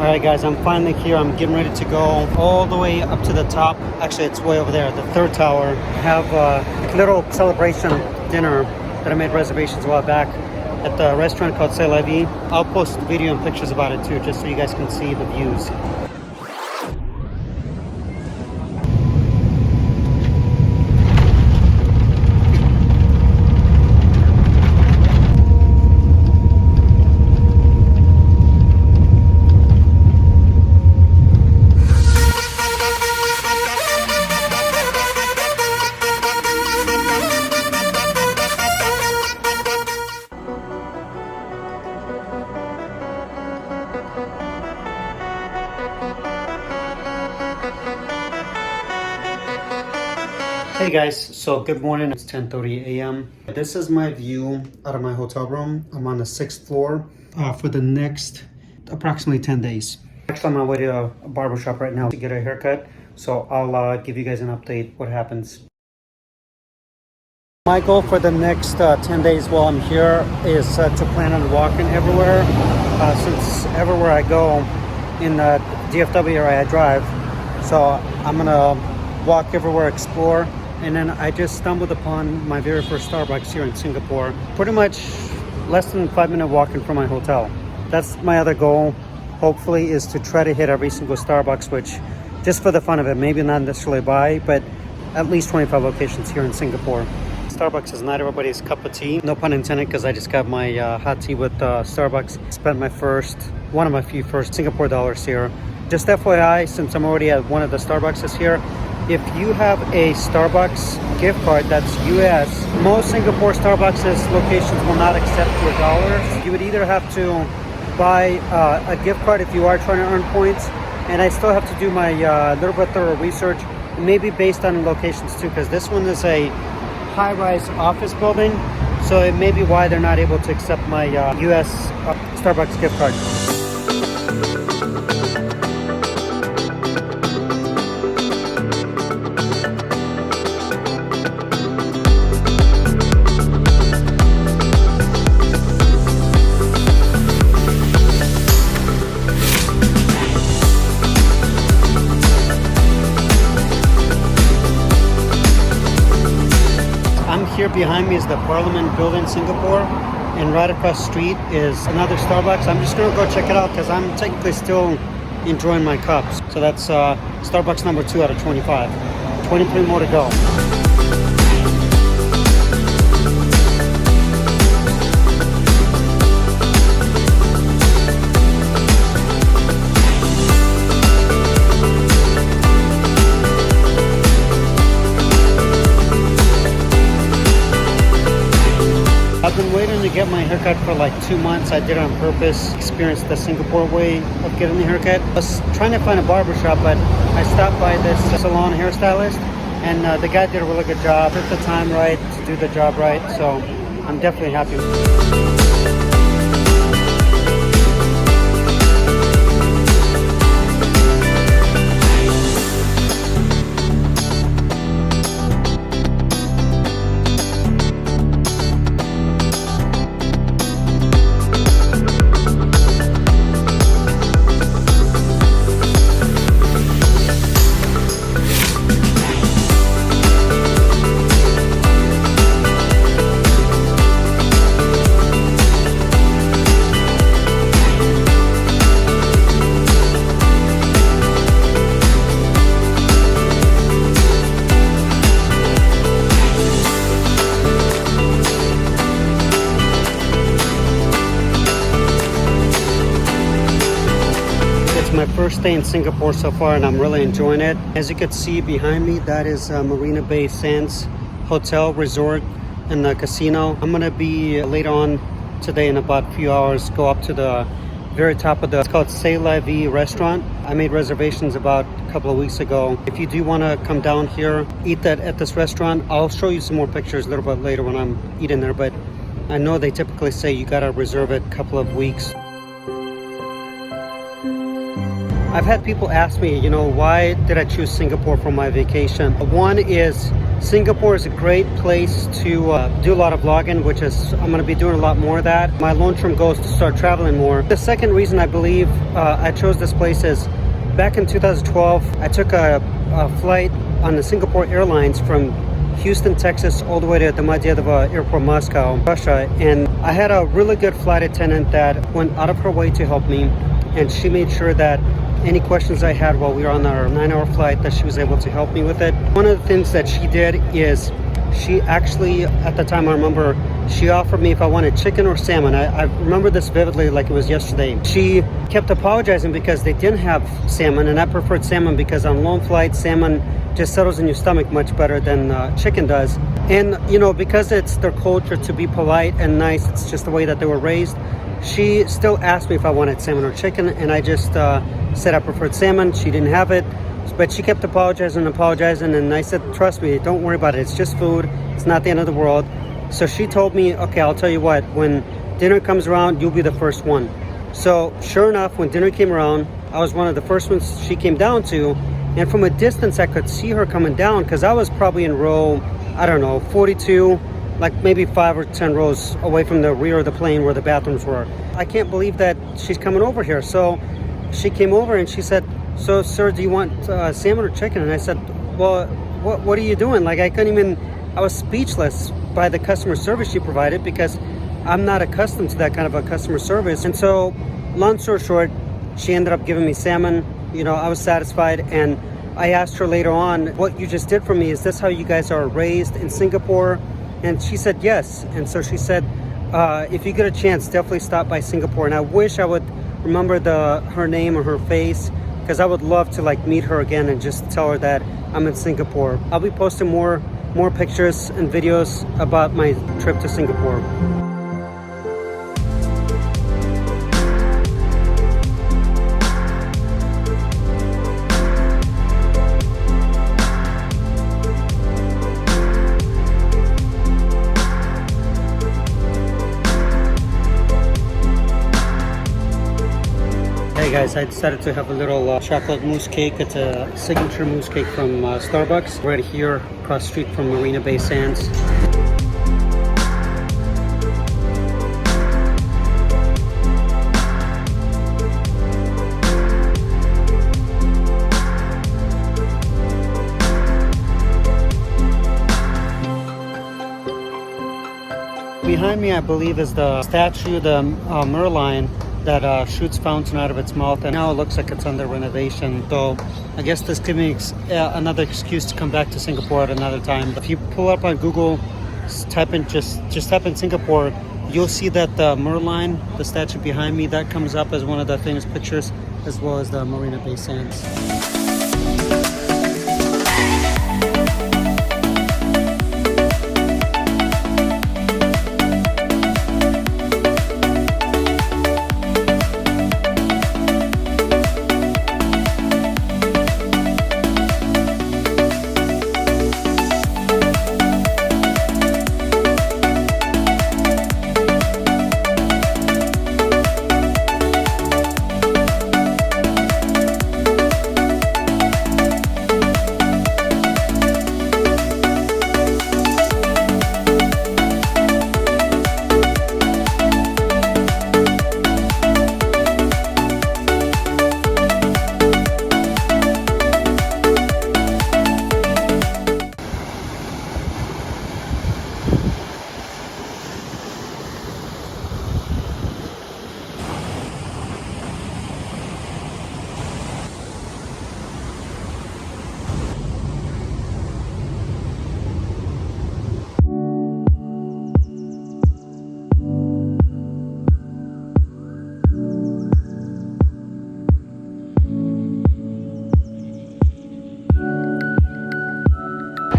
Alright guys, I'm finally here. I'm getting ready to go all the way up to the top. Actually, it's way over there, the third tower. Have a little celebration dinner that I made reservations a while back at the restaurant called C'est La Vie. I'll post video and pictures about it too, just so you guys can see the views. Hey guys, so good morning. It's 10:30 a.m. This is my view out of my hotel room. I'm on the 6th floor for the next approximately 10 days. Actually, I'm on my way to a barbershop right now to get a haircut. So I'll give you guys an update what happens. My goal for the next 10 days while I'm here is to plan on walking everywhere. Since everywhere I go in the DFW area I drive. So I'm gonna walk everywhere, explore. And then I just stumbled upon my very first Starbucks here in Singapore. Pretty much less than 5-minute walking from my hotel. That's my other goal, hopefully, is to try to hit every single Starbucks, which just for the fun of it, maybe not necessarily buy, but at least 25 locations here in Singapore. Starbucks is not everybody's cup of tea, no pun intended, because I just got my hot tea with Starbucks. Spent one of my few first Singapore dollars here. Just FYI, since I'm already at one of the Starbucks here, if you have a Starbucks gift card that's US, most Singapore Starbucks locations will not accept your dollars. You would either have to buy a gift card if you are trying to earn points, and I still have to do my little bit thorough research, maybe based on locations too, because this one is a high-rise office building, so it may be why they're not able to accept my US Starbucks gift card. Here behind me is the Parliament building in Singapore, and right across the street is another Starbucks. I'm just gonna go check it out because I'm technically still enjoying my cups. So that's Starbucks number 2 out of 25. 23 more to go. I've been waiting to get my haircut for like 2 months. I did it on purpose, experienced the Singapore way of getting the haircut. I was trying to find a barbershop, but I stopped by this salon hairstylist, and the guy did a really good job. Took the time right to do the job right, so I'm definitely happy. My first day in Singapore so far, and I'm really enjoying it. As you can see behind me, that is Marina Bay Sands Hotel Resort and the casino. I'm gonna be later on today in about a few hours go up to the very top of it's called C'est La Vie restaurant. I made reservations about a couple of weeks ago. If you do want to come down here, eat at this restaurant, I'll show you some more pictures a little bit later when I'm eating there, but I know they typically say you gotta reserve it a couple of weeks. I've had people ask me, why did I choose Singapore for my vacation? One is Singapore is a great place to do a lot of vlogging, which is, I'm going to be doing a lot more of that. My long-term goal is to start traveling more. The second reason I believe I chose this place is back in 2012, I took a flight on the Singapore Airlines from Houston, Texas, all the way to Domodedovo Airport, Moscow, Russia. And I had a really good flight attendant that went out of her way to help me. And she made sure that any questions I had while we were on our 9-hour flight, that she was able to help me with it. One of the things that she did is she actually, at the time I remember, she offered me if I wanted chicken or salmon. I remember this vividly like it was yesterday. She kept apologizing because they didn't have salmon, and I preferred salmon because on long flights, salmon just settles in your stomach much better than chicken does. And, you know, because it's their culture to be polite and nice, it's just the way that they were raised, she still asked me if I wanted salmon or chicken, and I just said I preferred salmon. She didn't have it, but she kept apologizing, and I said, trust me, don't worry about it. It's just food. It's not the end of the world. So she told me, okay, I'll tell you what, when dinner comes around, you'll be the first one. So sure enough, when dinner came around, I was one of the first ones she came down to. And from a distance, I could see her coming down because I was probably in row, I don't know, 42, like maybe 5 or 10 rows away from the rear of the plane where the bathrooms were. I can't believe that she's coming over here. So she came over and she said, so sir, do you want salmon or chicken? And I said, well, what are you doing? Like, I was speechless by the customer service she provided because I'm not accustomed to that kind of a customer service. And so, long story short, she ended up giving me salmon. You know, I was satisfied, and I asked her later on, what you just did for me, is this how you guys are raised in Singapore? And she said yes. And so she said, if you get a chance, definitely stop by Singapore. And I wish I would remember her name or her face, because I would love to like meet her again and just tell her that I'm in Singapore. I'll be posting more pictures and videos about my trip to Singapore. Hey guys, I decided to have a little chocolate mousse cake. It's a signature mousse cake from Starbucks, right here across the street from Marina Bay Sands. Behind me, I believe, is the statue, the Merlion, that shoots fountain out of its mouth, and now it looks like it's under renovation. So I guess this gives me another excuse to come back to Singapore at another time. If you pull up on Google, just type in Singapore, you'll see that the Merlion, the statue behind me, that comes up as one of the famous pictures, as well as the Marina Bay Sands.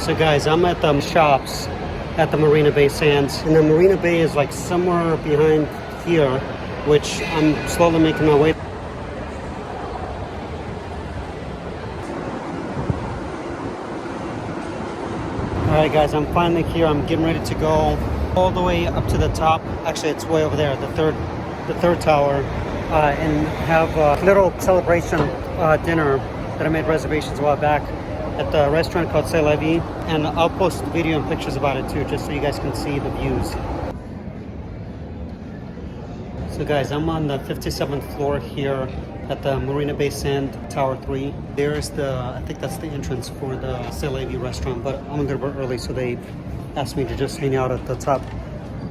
So guys, I'm at the shops at the Marina Bay Sands, and the Marina Bay is like somewhere behind here, which I'm slowly making my way. Alright guys, I'm finally here. I'm getting ready to go all the way up to the top. Actually, it's way over there, the third tower, and have a little celebration dinner that I made reservations a while back at the restaurant called C'est La Vie, and I'll post video and pictures about it too, just so you guys can see the views. So guys, I'm on the 57th floor here at the Marina Bay Sands Tower 3. There's I think that's the entrance for the C'est La Vie restaurant, but I'm gonna go early, so they asked me to just hang out at the top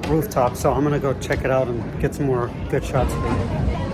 rooftop. So I'm gonna go check it out and get some more good shots of it.